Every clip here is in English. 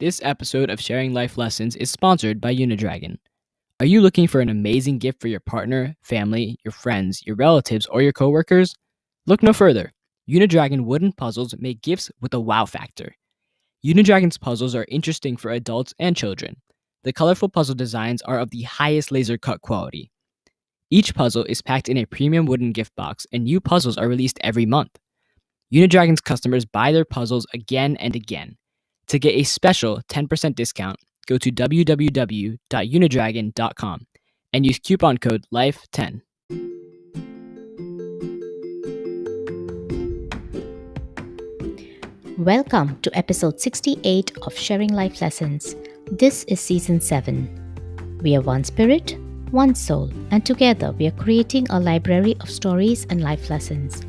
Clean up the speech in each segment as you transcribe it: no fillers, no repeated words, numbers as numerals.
This episode of Sharing Life Lessons is sponsored by Unidragon. Are you looking for an amazing gift for your partner, family, your friends, your relatives, or your coworkers? Look no further. Unidragon wooden puzzles make gifts with a wow factor. Unidragon's puzzles are interesting for adults and children. The colorful puzzle designs are of the highest laser cut quality. Each puzzle is packed in a premium wooden gift box, and new puzzles are released every month. Unidragon's customers buy their puzzles again and again. To get a special 10% discount, go to www.unidragon.com and use coupon code LIFE10. Welcome to episode 68 of Sharing Life Lessons. This is season 7. We are one spirit, one soul, and together we are creating a library of stories and life lessons.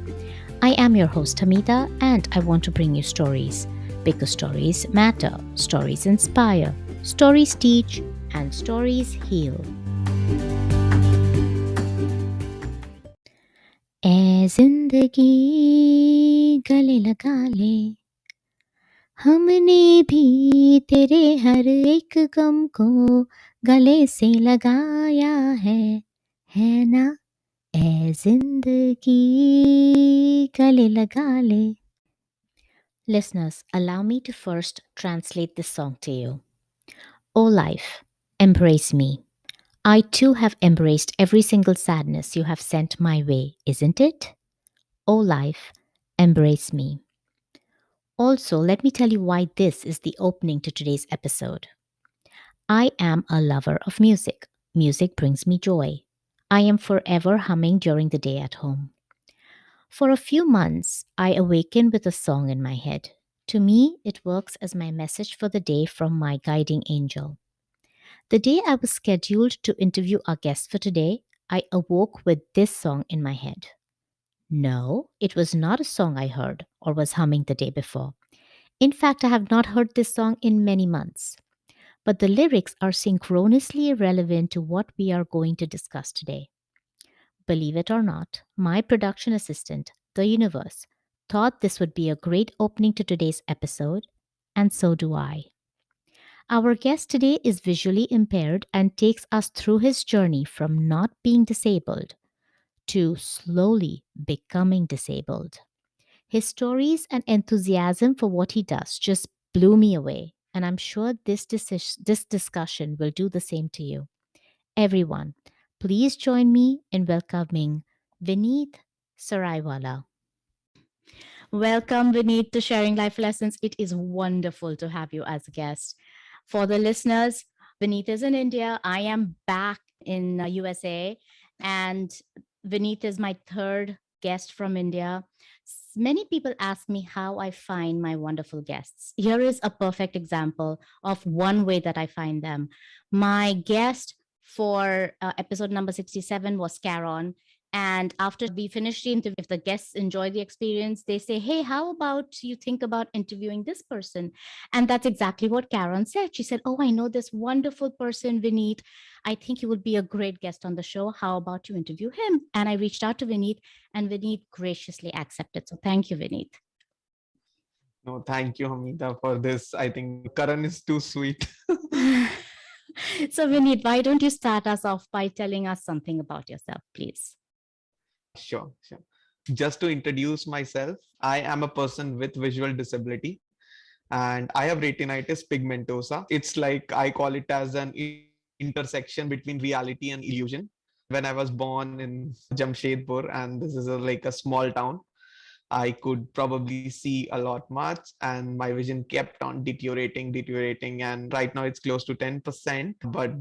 I am your host Hamidah, and I want to bring you stories because stories matter, stories inspire, stories teach, and stories heal. ऐ जिंदगी गले लगा ले, हमने भी तेरे हर एक गम को गले से लगाया है ना? ऐ जिंदगी गले लगा ले. Listeners, allow me to first translate this song to you. O life, embrace me. I too have embraced every single sadness you have sent my way, isn't it? O life, embrace me. Also, let me tell you why this is the opening to today's episode. I am a lover of music. Music brings me joy. I am forever humming during the day at home. For a few months, I awaken with a song in my head. To me, it works as my message for the day from my guiding angel. The day I was scheduled to interview our guest for today, I awoke with this song in my head. No, it was not a song I heard or was humming the day before. In fact, I have not heard this song in many months. But the lyrics are synchronously relevant to what we are going to discuss today. Believe it or not, my production assistant, the universe, thought this would be a great opening to today's episode, and so do I. Our guest today is visually impaired and takes us through his journey from not being disabled to slowly becoming disabled. His stories and enthusiasm for what he does just blew me away, and I'm sure this discussion will do the same to you. Everyone, please join me in welcoming Vineet Saraiwala. Welcome, Vineet, to Sharing Life Lessons. It is wonderful to have you as a guest. For the listeners, Vineet is in India. I am back in USA, and Vineet is my third guest from India. Many people ask me how I find my wonderful guests. Here is a perfect example of one way that I find them. My guest for episode number 67 was Caron. And after we finish the interview, if the guests enjoy the experience, they say, hey, how about you think about interviewing this person? And that's exactly what Caron said. She said, oh, I know this wonderful person, Vineet. I think he would be a great guest on the show. How about you interview him? And I reached out to Vineet, and Vineet graciously accepted. So thank you, Vineet. No, thank you, Hamidah, for this. I think Karan is too sweet. So, Vineet, why don't you start us off by telling us something about yourself, please? Sure. Just to introduce myself, I am a person with visual disability and I have retinitis pigmentosa. It's like I call it as an intersection between reality and illusion. When I was born in Jamshedpur, and this is like a small town, I could probably see a lot much, and my vision kept on deteriorating. And right now it's close to 10%, but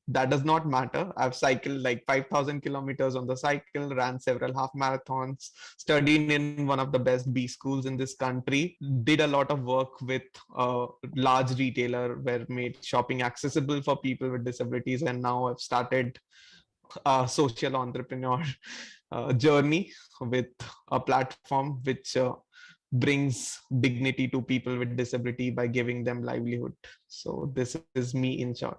that does not matter. I've cycled like 5,000 kilometers on the cycle, ran several half marathons, studied in one of the best B schools in this country, did a lot of work with a large retailer where made shopping accessible for people with disabilities. And now I've started a social entrepreneur journey with a platform which brings dignity to people with disability by giving them livelihood. So this is me in short.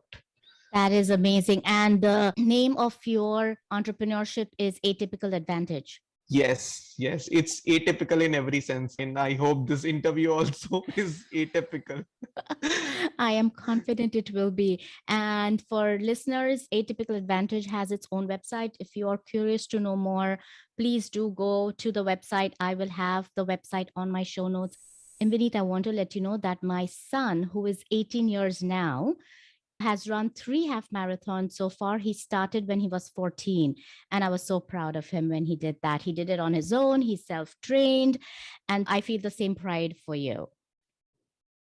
That is amazing. And the name of your entrepreneurship is Atypical Advantage. Yes, it's atypical in every sense. And I hope this interview also is atypical. I am confident it will be. And for listeners, Atypical Advantage has its own website. If you are curious to know more, please do go to the website. I will have the website on my show notes. And Vineet, I want to let you know that my son, who is 18 years now, has run 3 half marathons so far. He started when he was 14, and I was so proud of him when he did that. He did it on his own, he self trained, and I feel the same pride for you.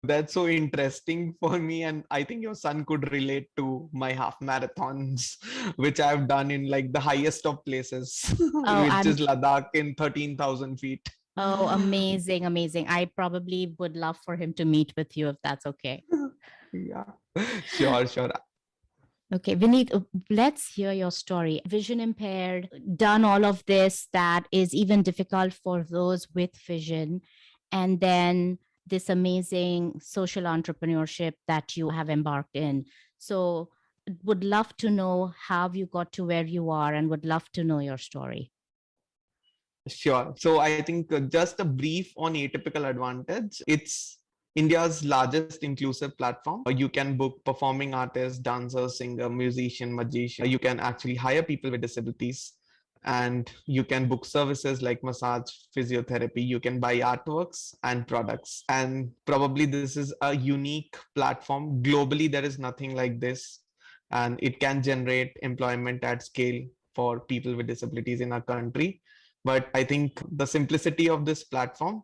That's so interesting for me, and I think your son could relate to my half marathons, which I've done in like the highest of places, Oh, which is Ladakh in 13,000 feet. oh, amazing, amazing. I probably would love for him to meet with you if that's okay. Yeah, sure, sure. Okay, Vineet, let's hear your story. Vision impaired, done all of this that is even difficult for those with vision, and then this amazing social entrepreneurship that you have embarked in. So, would love to know how you got to where you are and would love to know your story. Sure. So I think just a brief on Atypical Advantage. It's India's largest inclusive platform. You can book performing artists, dancers, singer, musician, magician. You can actually hire people with disabilities, and you can book services like massage, physiotherapy. You can buy artworks and products. And probably this is a unique platform. Globally, there is nothing like this. And it can generate employment at scale for people with disabilities in our country. But I think the simplicity of this platform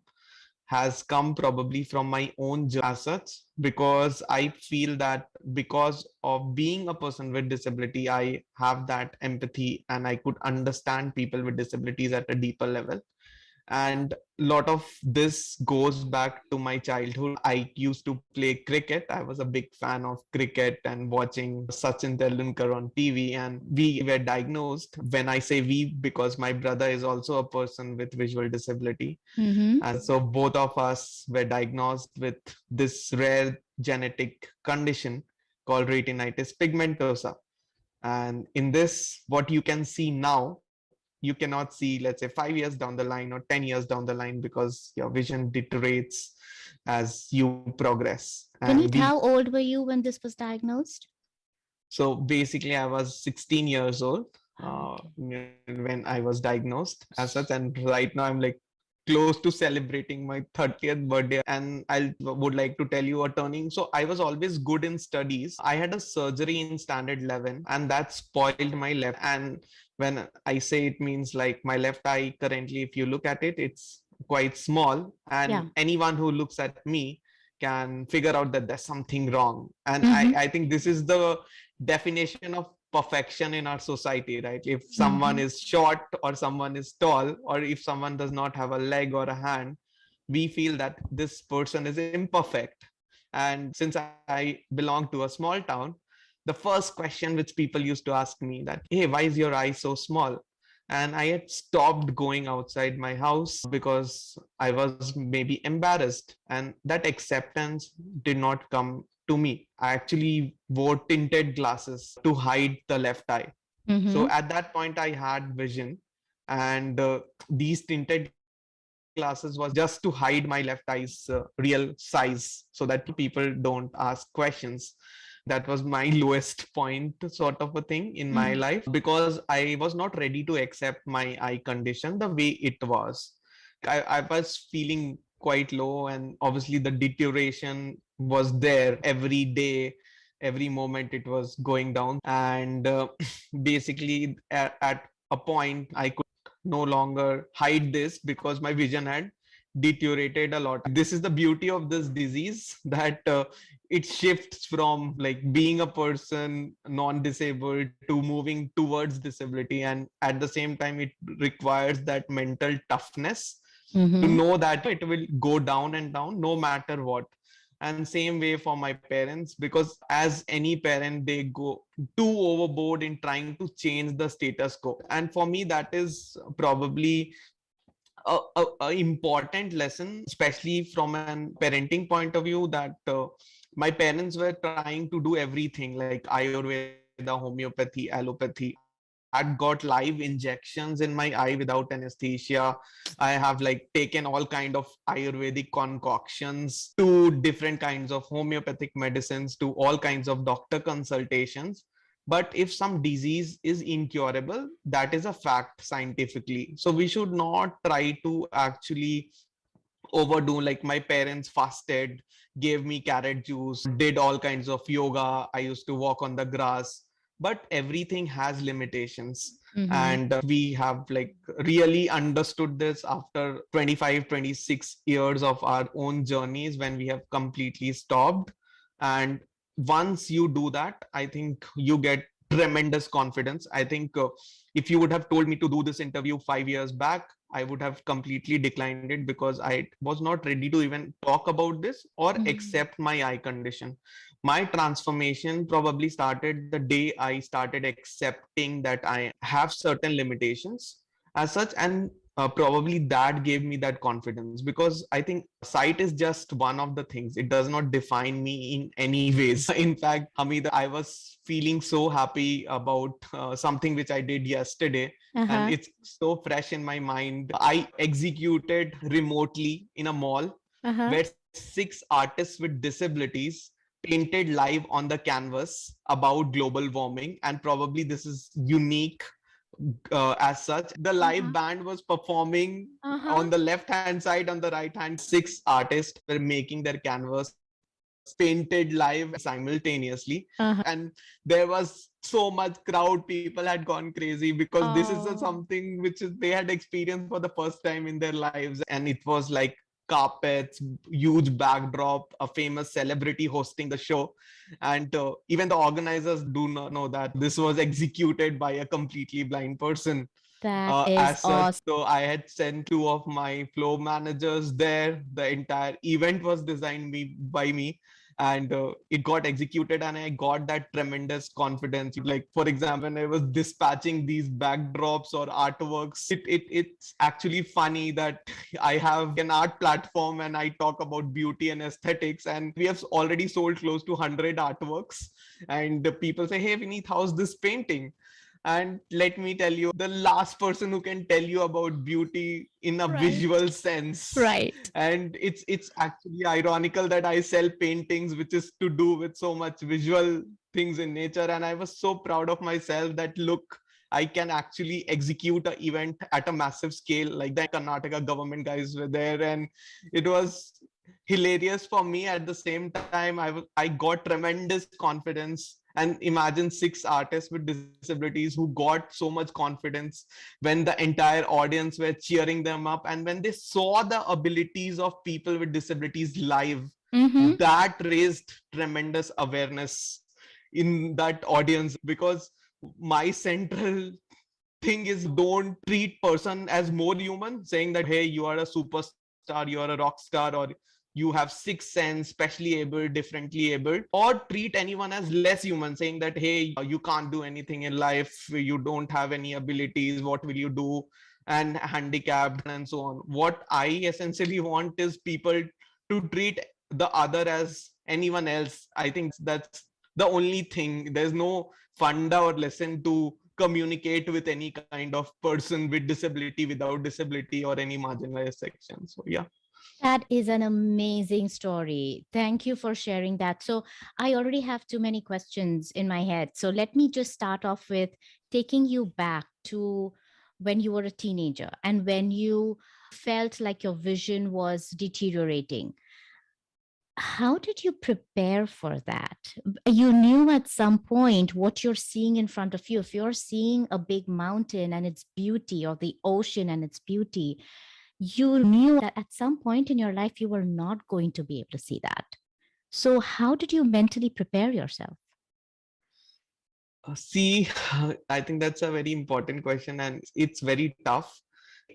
has come probably from my own journey as such, because I feel that because of being a person with disability, I have that empathy and I could understand people with disabilities at a deeper level. And a lot of this goes back to my childhood. I used to play cricket. I was a big fan of cricket and watching Sachin Tendulkar on TV, and we were diagnosed. When I say we, because my brother is also a person with visual disability, Mm-hmm. and so both of us were diagnosed with this rare genetic condition called retinitis pigmentosa. And in this, what you can see now, you cannot see, let's say, 5 years down the line or 10 years down the line, because your vision deteriorates as you progress. And Vineet, we, how old were you when this was diagnosed? so basically, I was 16 years old Okay. when I was diagnosed as such. And right now, I'm like close to celebrating my 30th birthday, and I would like to tell you a turning. So I was always good in studies. I had a surgery in standard 11, and that spoiled my left. And when I say, it means like my left eye currently, if you look at it, it's quite small, Yeah. and anyone who looks at me can figure out that there's something wrong. And Mm-hmm. I think this is the definition of perfection in our society, right? If someone Mm-hmm. is short or someone is tall, or if someone does not have a leg or a hand, we feel that this person is imperfect. And since I belong to a small town, the first question which people used to ask me that, hey, why is your eye so small? And I had stopped going outside my house because I was maybe embarrassed, and that acceptance did not come to me. I actually wore tinted glasses to hide the left eye. So Mm-hmm. at that point, I had vision, and these tinted glasses was just to hide my left eye's real size, so that people don't ask questions. That was my lowest point, sort of a thing in my Mm-hmm. life, because I was not ready to accept my eye condition the way it was. I was feeling quite low, and obviously the deterioration was there every day, every moment it was going down. And basically at a point, I could no longer hide this because my vision had deteriorated a lot. This is the beauty of this disease, that it shifts from like being a person non-disabled to moving towards disability, and at the same time it requires that mental toughness to Mm-hmm. know that it will go down and down no matter what. And same way for my parents, because as any parent, they go too overboard in trying to change the status quo. And for me, that is probably a important lesson, especially from an parenting point of view, that my parents were trying to do everything like Ayurveda, homeopathy, allopathy. I was had got live injections in my eye without anesthesia. I have like taken all kind of Ayurvedic concoctions to different kinds of homeopathic medicines to all kinds of doctor consultations. But if some disease is incurable, that is a fact scientifically. So we should not try to actually overdo. Like my parents fasted, gave me carrot juice, did all kinds of yoga. I used to walk on the grass, but everything has limitations. Mm-hmm. And we have like really understood this after 25, 26 years of our own journeys when we have completely stopped. And once you do that, I think you get tremendous confidence. I think if you would have told me to do this interview 5 years back, I would have completely declined it because I was not ready to even talk about this or Mm-hmm. accept my eye condition. My transformation probably started the day I started accepting that I have certain limitations as such. And probably that gave me that confidence, because I think sight is just one of the things. It does not define me in any ways. In fact, Hamida, I was feeling so happy about something which I did yesterday, and Uh-huh. it's so fresh in my mind. I executed remotely in a mall Uh-huh. where 6 artists with disabilities painted live on the canvas about global warming. And probably this is unique as such. The live Uh-huh. band was performing Uh-huh. on the left hand side, on the right hand. 6 artists were making their canvas painted live simultaneously. Uh-huh. And there was so much crowd. People had gone crazy because this is Oh, something which is, they had experienced for the first time in their lives. And it was like carpets, huge backdrop, a famous celebrity hosting the show. And even the organizers do not know that this was executed by a completely blind person that is as such. awesome. So I had sent 2 of my floor managers there. The entire event was designed by me, and it got executed, and I got that tremendous confidence. Like for example, when I was dispatching these backdrops or artworks, it's actually funny that I have an art platform and I talk about beauty and aesthetics, and we have already sold close to 100 artworks. And the people say, "Hey Vineet, how's this painting?" And let me tell you, the last person who can tell you about beauty in a Right. visual sense. Right. And it's actually ironical that I sell paintings which is to do with so much visual things in nature. And I was so proud of myself that look, I can actually execute an event at a massive scale. Like the Karnataka government guys were there, and it was hilarious for me. At the same time, I got tremendous confidence. And imagine 6 artists with disabilities who got so much confidence when the entire audience were cheering them up, and when they saw the abilities of people with disabilities live, Mm-hmm. that raised tremendous awareness in that audience. Because my central thing is, don't treat person as more human, saying that hey, you are a superstar, you are a rock star, or you have sixth sense, specially able, differently able, or treat anyone as less human, saying that hey, you can't do anything in life, you don't have any abilities, what will you do, and handicapped and so on. What I essentially want is people to treat the other as anyone else. I think that's the only thing. There's no funda or lesson to communicate with any kind of person with disability, without disability, or any marginalized section. So yeah. That is an amazing story. Thank you for sharing that. So, I already have too many questions in my head. So, let me just start off with taking you back to when you were a teenager and when you felt like your vision was deteriorating. How did you prepare for that? You knew at some point what you're seeing in front of you. If you're seeing a big mountain and its beauty, or the ocean and its beauty, you knew that at some point in your life you were not going to be able to see that. So, how did you mentally prepare yourself? See, I think that's a very important question, and it's very tough.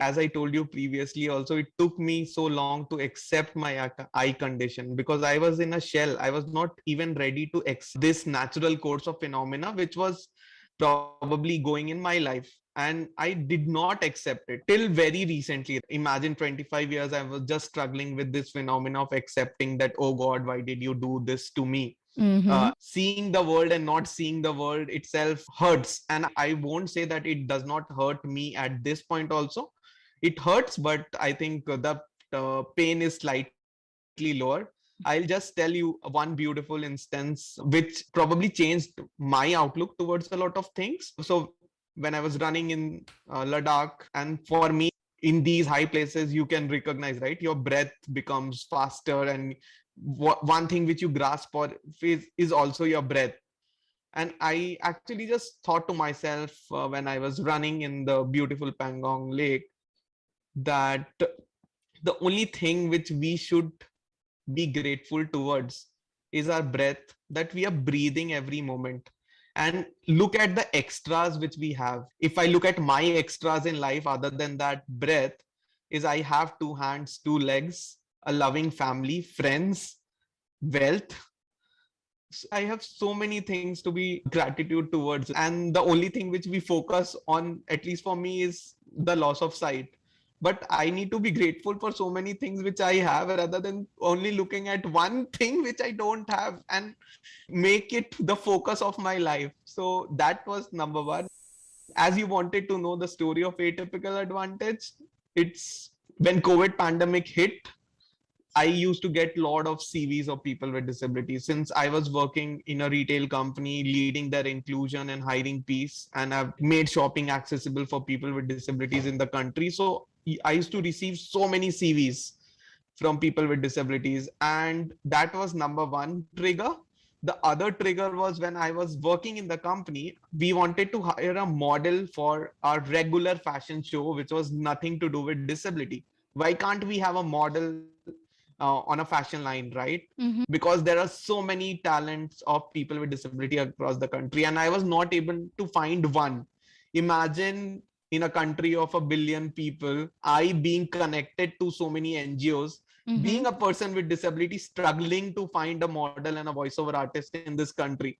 As I told you previously, also, it took me so long to accept my eye condition, because I was in a shell. I was not even ready to accept this natural course of phenomena, which was probably going in my life. And I did not accept it till very recently. Imagine 25 years, I was just struggling with this phenomena of accepting that, oh God, why did you do this to me? Mm-hmm. Seeing the world and not seeing the world itself hurts. And I won't say that it does not hurt me at this point also. It hurts, but I think the pain is slightly lower. I'll just tell you one beautiful instance which probably changed my outlook towards a lot of things. So when I was running in Ladakh, and for me, in these high places, you can recognize, right? Your breath becomes faster, and one thing which you grasp for is also your breath. And I actually just thought to myself when I was running in the beautiful Pangong Lake that the only thing which we should be grateful towards is our breath, that we are breathing every moment. And look at the extras which we have. If I look at my extras in life other than that breath, is I have two hands, two legs, a loving family, friends, wealth. I have so many things to be gratitude towards. And the only thing which we focus on, at least for me, is the loss of sight. But I need to be grateful for so many things which I have rather than only looking at one thing which I don't have and make it the focus of my life. So that was number one. As you wanted to know the story of Atypical Advantage, it's when COVID pandemic hit, I used to get a lot of CVs of people with disabilities since I was working in a retail company, leading their inclusion and hiring piece, and I've made shopping accessible for people with disabilities in the country. So I used to receive so many CVs from people with disabilities, and that was number one trigger. The other trigger was when I was working in the company, we wanted to hire a model for our regular fashion show, which was nothing to do with disability. Why can't we have a model on a fashion line, right? Mm-hmm. Because there are so many talents of people with disability across the country, and I was not able to find one. Imagine in a country of 1 billion people, I being connected to so many NGOs, Mm-hmm. being a person with disability, struggling to find a model and a voiceover artist in this country.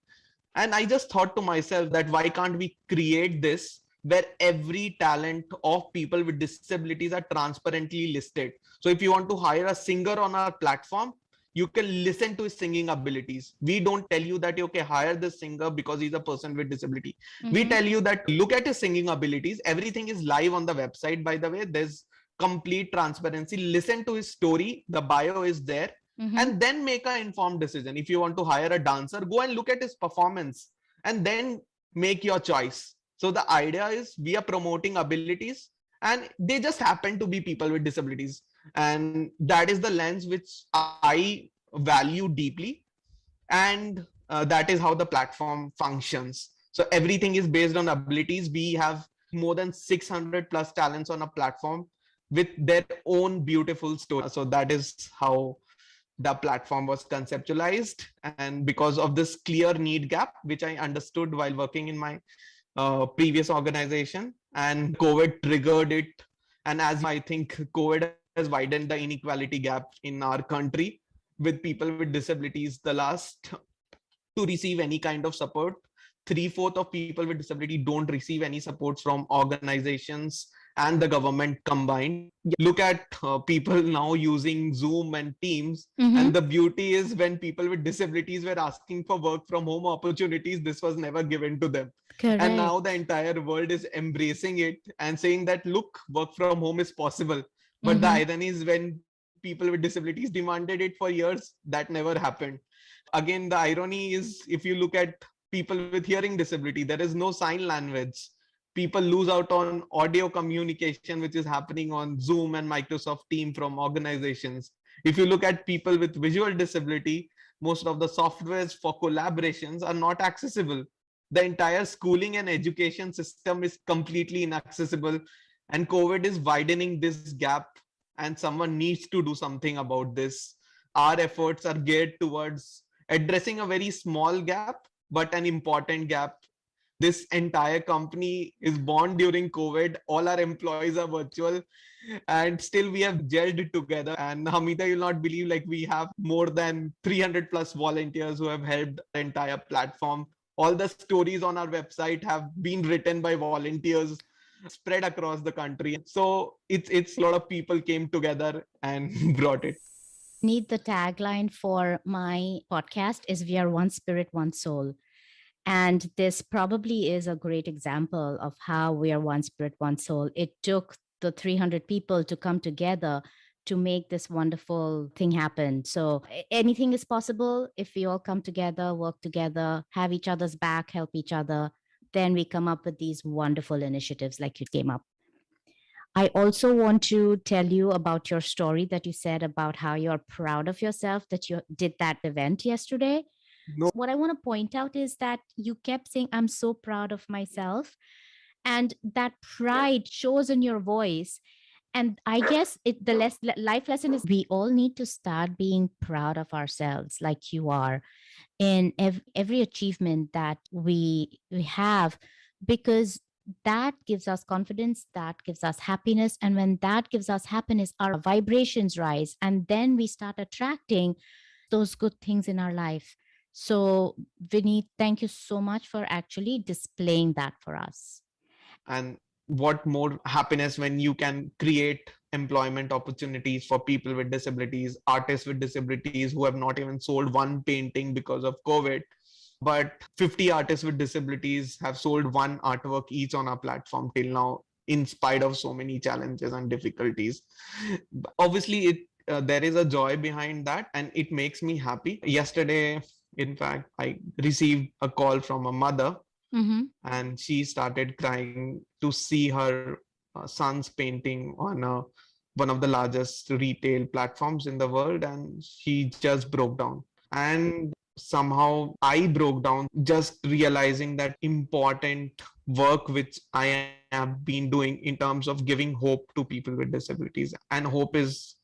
And I just thought to myself that why can't we create this where every talent of people with disabilities are transparently listed. So if you want to hire a singer on our platform, you can listen to his singing abilities. We don't tell you that, okay, hire this singer because he's a person with disability. We Mm-hmm. tell you that look at his singing abilities. Everything is live on the website, by the way. There's complete transparency. Listen to his story. The bio is there, Mm-hmm. and then make an informed decision. If you want to hire a dancer, go and look at his performance and then make your choice. So the idea is we are promoting abilities, and they just happen to be people with disabilities. And that is the lens which I value deeply. And that is how the platform functions. So everything is based on abilities. We have more than 600 plus talents on a platform with their own beautiful story. So that is how the platform was conceptualized. And because of this clear need gap which I understood while working in my previous organization, and COVID triggered it. And as I think COVID has widened the inequality gap in our country with people with disabilities. The last to receive any kind of support, 3/4 of people with disability don't receive any support from organizations and the government combined. Look at people now using Zoom and Teams. Mm-hmm. And the beauty is when people with disabilities were asking for work from home opportunities, this was never given to them. And now the Correct. entire world is embracing it and saying that, look, work from home is possible. But the Mm-hmm. irony is when people with disabilities demanded it for years, that never happened. Again, the irony is if you look at people with hearing disability, there is no sign language. People lose out on audio communication, which is happening on Zoom and Microsoft Team from organizations. If you look at people with visual disability, most of the softwares for collaborations are not accessible. The entire schooling and education system is completely inaccessible, and COVID is widening this gap, and someone needs to do something about this. Our efforts are geared towards addressing a very small gap, but an important gap. This entire company is born during COVID. All our employees are virtual, and still we have gelled together. And Hamida, you'll not believe, like, we have more than 300 plus volunteers who have helped the entire platform. All the stories on our website have been written by volunteers spread across the country. So it's a lot of people came together and brought it. Need the tagline for my podcast is "We are one spirit, one soul." And this probably is a great example of how we are one spirit, one soul. It took the 300 people to come together to make this wonderful thing happen. So anything is possible if we all come together, work together, have each other's back, help each other. Then we come up with these wonderful initiatives like you came up. I also want to tell you about your story that you said about how you're proud of yourself that you did that event yesterday. No. What I want to point out is that you kept saying, I'm so proud of myself. And that pride shows in your voice. And I guess life lesson is we all need to start being proud of ourselves like you are in every achievement that we have, because that gives us confidence, that gives us happiness, and when that gives us happiness our vibrations rise, and then we start attracting those good things in our life. So Vineet, thank you so much for actually displaying that for us. And what more happiness when you can create employment opportunities for people with disabilities, artists with disabilities who have not even sold one painting because of COVID, but 50 artists with disabilities have sold one artwork each on our platform till now, in spite of so many challenges and difficulties. Obviously there is a joy behind that, and it makes me happy. Yesterday, in fact, I received a call from a mother, and she started crying to see her son's painting on one of the largest retail platforms in the world, and she just broke down. And somehow I broke down, just realizing that important work which I have been doing in terms of giving hope to people with disabilities. And hope is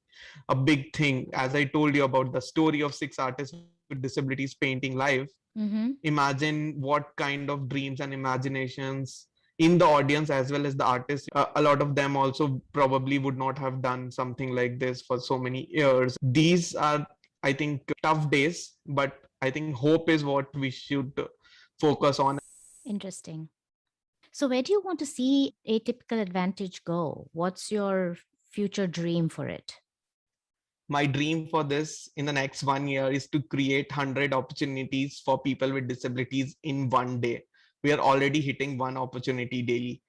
a big thing. As I told you about the story of 6 artists with disabilities painting live, imagine what kind of dreams and imaginations in the audience as well as the artists. A lot of them also probably would not have done something like this for so many years. These are, I think, tough days, but I think hope is what we should focus on. Interesting. So where do you want to see Atypical Advantage go? What's your future dream for it? My dream for this in the next 1 year is to create 100 opportunities for people with disabilities in one day. We are already hitting one opportunity daily,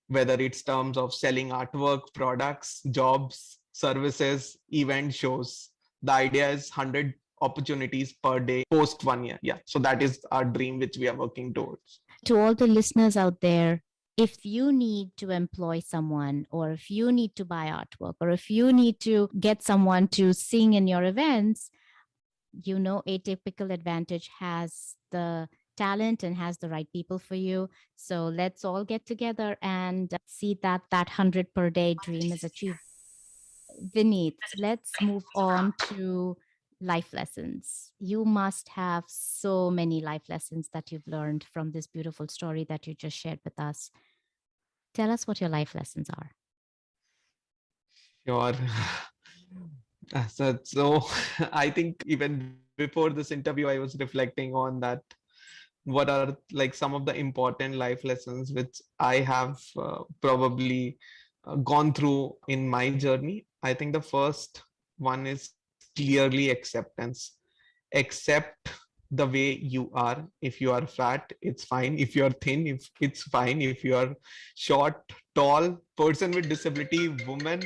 whether it's terms of selling artwork, products, jobs, services, event shows. The idea is 100 opportunities per day post 1 year. Yeah. So that is our dream, which we are working towards. To all the listeners out there, if you need to employ someone, or if you need to buy artwork, or if you need to get someone to sing in your events, Atypical Advantage has the talent and has the right people for you. So let's all get together and see that 100 per day dream is achieved. Vineet, let's move on to life lessons. You must have so many life lessons that you've learned from this beautiful story that you just shared with us. Tell us what your life lessons are. Sure. So I think even before this interview, I was reflecting on that. What are like some of the important life lessons which I have probably gone through in my journey? I think the first one is clearly acceptance. Accept the way you are. If you are fat, it's fine. If you're thin, if it's fine. If you are short, tall, person with disability, woman,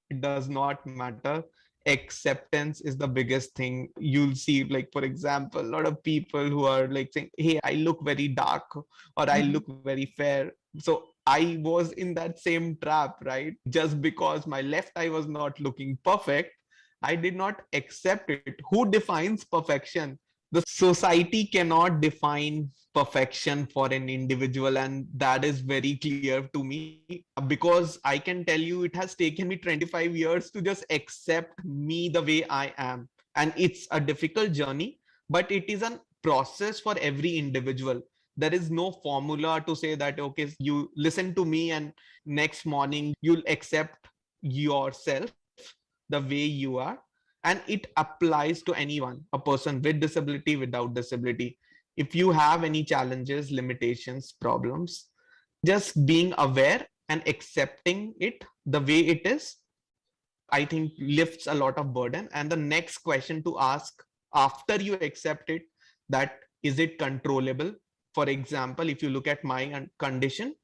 it does not matter. Acceptance is the biggest thing. You'll see, like, for example, a lot of people who are like saying, hey, I look very dark, or I look very fair. So I was in that same trap, right? Just because my left eye was not looking perfect, I did not accept it. Who defines perfection? The society cannot define perfection for an individual, and that is very clear to me, because I can tell you it has taken me 25 years to just accept me the way I am. And it's a difficult journey, but it is a process for every individual. There is no formula to say that, okay, you listen to me and next morning you'll accept yourself the way you are. And it applies to anyone, a person with disability, without disability. If you have any challenges, limitations, problems, just being aware and accepting it the way it is, I think lifts a lot of burden. And the next question to ask after you accept it, that is it controllable? For example, if you look at my condition,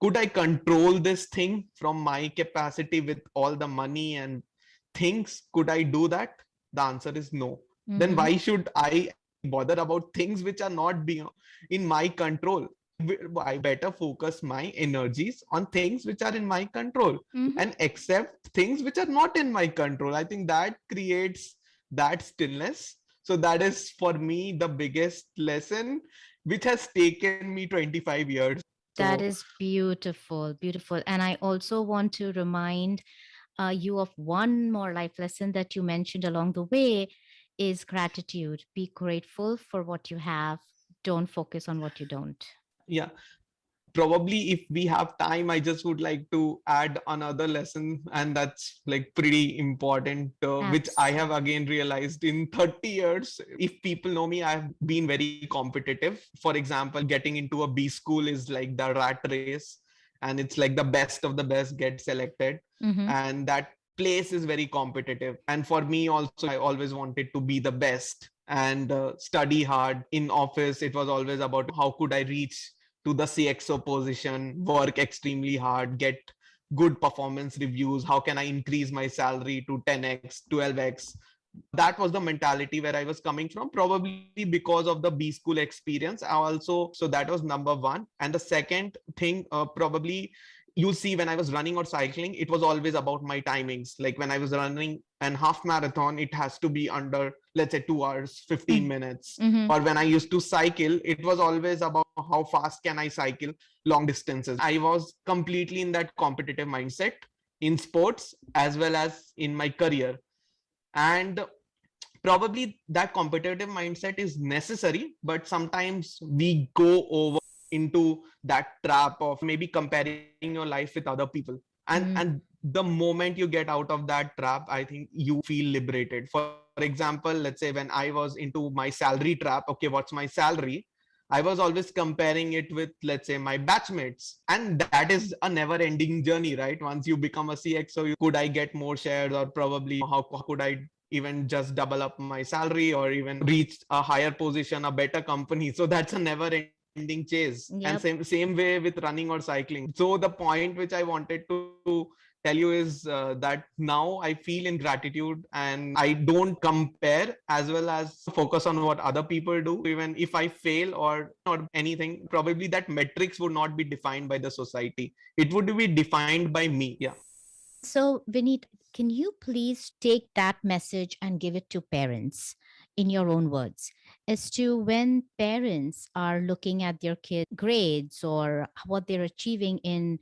could I control this thing from my capacity with all the money and things? Could I do that? The answer is no. Then Mm-hmm. why should I actually bother about things which are not being in my control? I better focus my energies on things which are in my control Mm-hmm. and accept things which are not in my control. I think that creates that stillness. So that is for me the biggest lesson which has taken me 25 years. That So is beautiful, beautiful. And I also want to remind you of one more life lesson that you mentioned along the way is gratitude. Be grateful for what you have. Don't focus on what you don't. yeah, probably if we have time, I just would like to add another lesson, and that's like pretty important, which I have Absolutely. again realized in 30 years. If people know me, I've been very competitive. For example, getting into a B school is like the rat race, and it's like the best of the best get selected, Mm-hmm. and that place is very competitive. And for me also, I always wanted to be the best and study hard. In office, it was always about how could I reach to the CXO position, work extremely hard, get good performance reviews. How can I increase my salary to 10x, 12x? That was the mentality where I was coming from, probably because of the B school experience. I also, so that was number one. And the second thing, probably you see when I was running or cycling, it was always about my timings. Like when I was running an half marathon, it has to be under, let's say, 2 hours, 15 minutes. Mm-hmm. Or when I used to cycle, it was always about how fast can I cycle long distances. I was completely in that competitive mindset in sports as well as in my career. And probably that competitive mindset is necessary, but sometimes we go over into that trap of maybe comparing your life with other people. And the moment you get out of that trap, I think you feel liberated. For example, let's say when I was into my salary trap, okay, what's my salary? I was always comparing it with, let's say, my batchmates. And that is a never ending journey, right? Once you become a CXO, could I get more shares, or probably how could I even just double up my salary or even reach a higher position, a better company? So that's a never ending chase. And Yep. same way with running or cycling. So the point which I wanted to tell you is that now I feel in gratitude and I don't compare as well as focus on what other people do. Even if I fail or anything, probably that metrics would not be defined by the society. It would be defined by me. Yeah. So, Vineet, can you please take that message and give it to parents in your own words as to when parents are looking at their kids' grades or what they're achieving in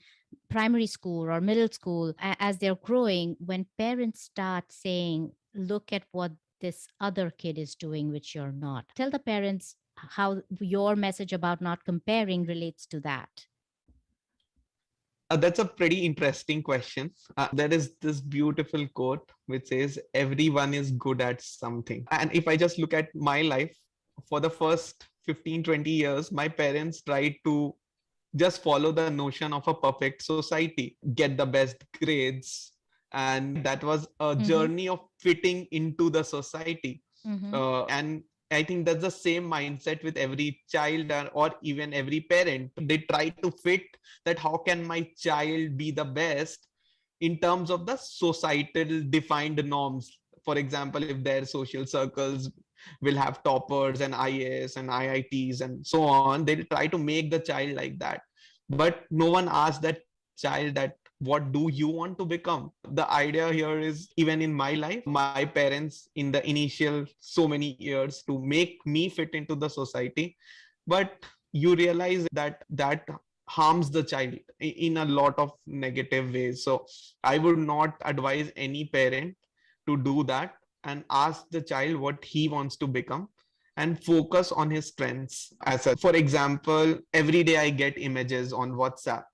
primary school or middle school as they're growing, when parents start saying, look at what this other kid is doing, which you're not. Tell the parents how your message about not comparing relates to that. That's a pretty interesting question. There is this beautiful quote which says, everyone is good at something. And if I just look at my life, for the first 15, 20 years, my parents tried to just follow the notion of a perfect society, get the best grades. And that was a Mm-hmm. journey of fitting into the society. Mm-hmm. And I think that's the same mindset with every child or even every parent. They try to fit that how can my child be the best in terms of the societal defined norms. For example, if their social circles will have toppers and IAS and IITs and so on, they'll try to make the child like that. But no one asks that child that what do you want to become. The idea here is, even in my life, my parents in the initial so many years to make me fit into the society, but you realize that harms the child in a lot of negative ways. So I would not advise any parent to do that, and ask the child what he wants to become and focus on his strengths. As such, for example, every day I get images on WhatsApp.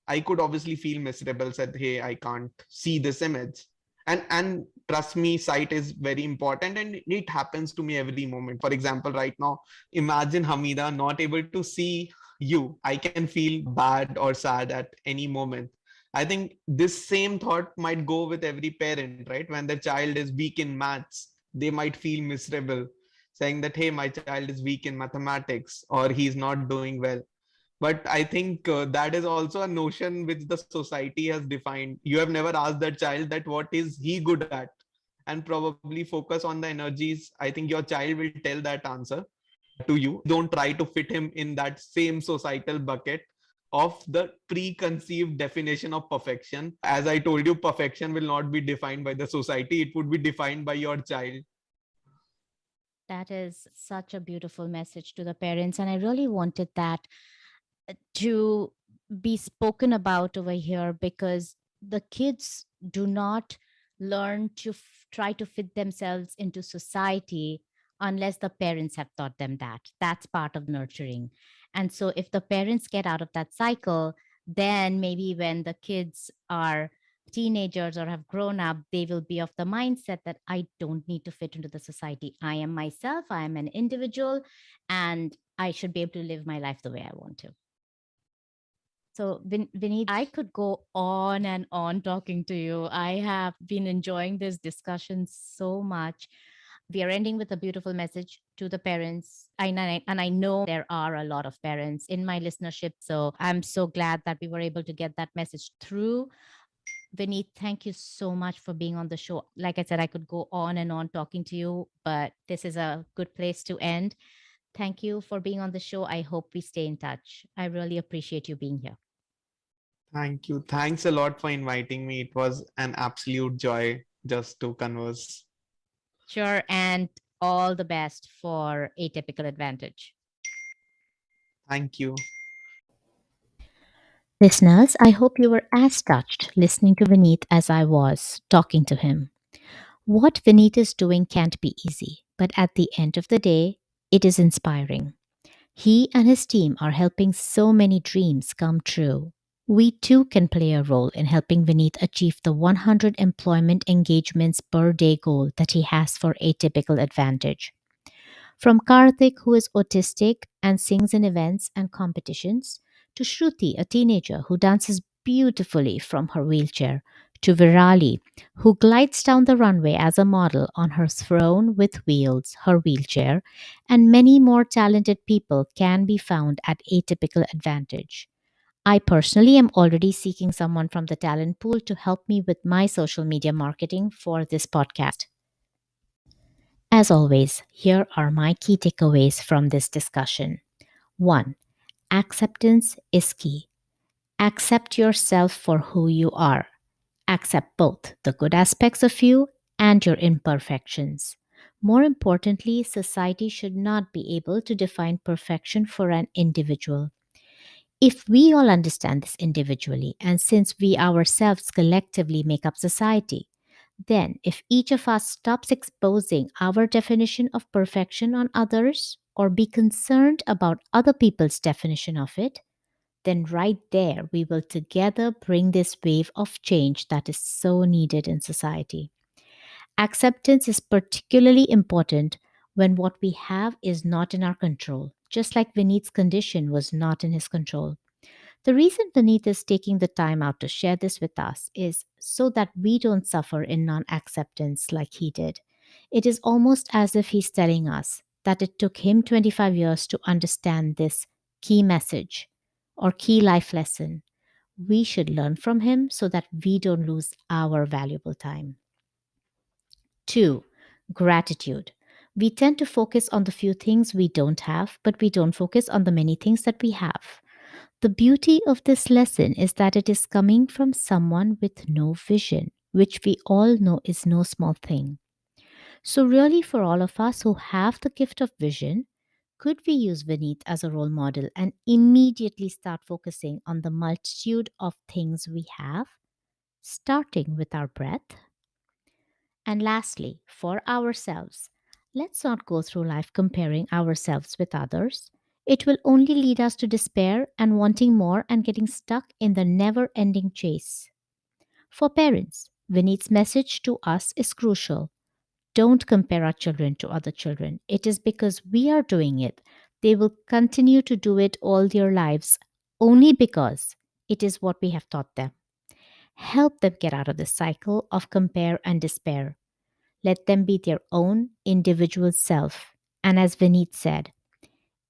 I could obviously feel miserable, said, hey, I can't see this image. And trust me, sight is very important, and it happens to me every moment. For example, right now, imagine Hamida not able to see you. I can feel bad or sad at any moment. I think this same thought might go with every parent, right? When their child is weak in maths, they might feel miserable, saying that, hey, my child is weak in mathematics or he's not doing well. But I think that is also a notion which the society has defined. You have never asked that child that what is he good at, and probably focus on the energies. I think your child will tell that answer to you. Don't try to fit him in that same societal bucket of the preconceived definition of perfection. As I told you, perfection will not be defined by the society, it would be defined by your child. That is such a beautiful message to the parents. And I really wanted that to be spoken about over here, because the kids do not learn to try to fit themselves into society unless the parents have taught them that. That's part of nurturing. And so if the parents get out of that cycle, then maybe when the kids are teenagers or have grown up, they will be of the mindset that I don't need to fit into the society. I am myself, I am an individual, and I should be able to live my life the way I want to. So, Vineet, I could go on and on talking to you. I have been enjoying this discussion so much. We are ending with a beautiful message to the parents. And I know there are a lot of parents in my listenership. So, I'm so glad that we were able to get that message through. Vineet, thank you so much for being on the show. Like I said, I could go on and on talking to you, but this is a good place to end. Thank you for being on the show. I hope we stay in touch. I really appreciate you being here. Thank you. Thanks a lot for inviting me. It was an absolute joy just to converse. Sure. And all the best for Atypical Advantage. Thank you. Listeners, I hope you were as touched listening to Vineet as I was talking to him. What Vineet is doing can't be easy, but at the end of the day, it is inspiring. He and his team are helping so many dreams come true. We too can play a role in helping Vineet achieve the 100 employment engagements per day goal that he has for Atypical Advantage. From Karthik, who is autistic and sings in events and competitions, to Shruti, a teenager who dances beautifully from her wheelchair, to Virali, who glides down the runway as a model on her throne with wheels, her wheelchair, and many more talented people can be found at Atypical Advantage. I personally am already seeking someone from the talent pool to help me with my social media marketing for this podcast. As always, here are my key takeaways from this discussion. 1. Acceptance is key. Accept yourself for who you are. Accept both the good aspects of you and your imperfections. More importantly, society should not be able to define perfection for an individual. If we all understand this individually, and since we ourselves collectively make up society, then if each of us stops exposing our definition of perfection on others or be concerned about other people's definition of it, then right there we will together bring this wave of change that is so needed in society. Acceptance is particularly important when what we have is not in our control, just like Vineet's condition was not in his control. The reason Vineet is taking the time out to share this with us is so that we don't suffer in non acceptance like he did. It is almost as if he's telling us that it took him 25 years to understand this key message or key life lesson. We should learn from him so that we don't lose our valuable time. 2. Gratitude. We tend to focus on the few things we don't have, but we don't focus on the many things that we have. The beauty of this lesson is that it is coming from someone with no vision, which we all know is no small thing. So, really, for all of us who have the gift of vision, could we use Vineet as a role model and immediately start focusing on the multitude of things we have, starting with our breath? And lastly, for ourselves, let's not go through life comparing ourselves with others. It will only lead us to despair and wanting more and getting stuck in the never ending chase. For parents, Vineet's message to us is crucial. Don't compare our children to other children. It is because we are doing it. They will continue to do it all their lives only because it is what we have taught them. Help them get out of the cycle of compare and despair. Let them be their own individual self. And as Vineet said,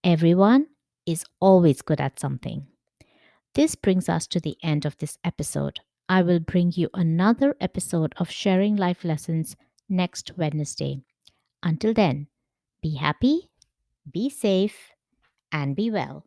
everyone is always good at something. This brings us to the end of this episode. I will bring you another episode of Sharing Life Lessons next Wednesday. Until then, be happy, be safe, and be well.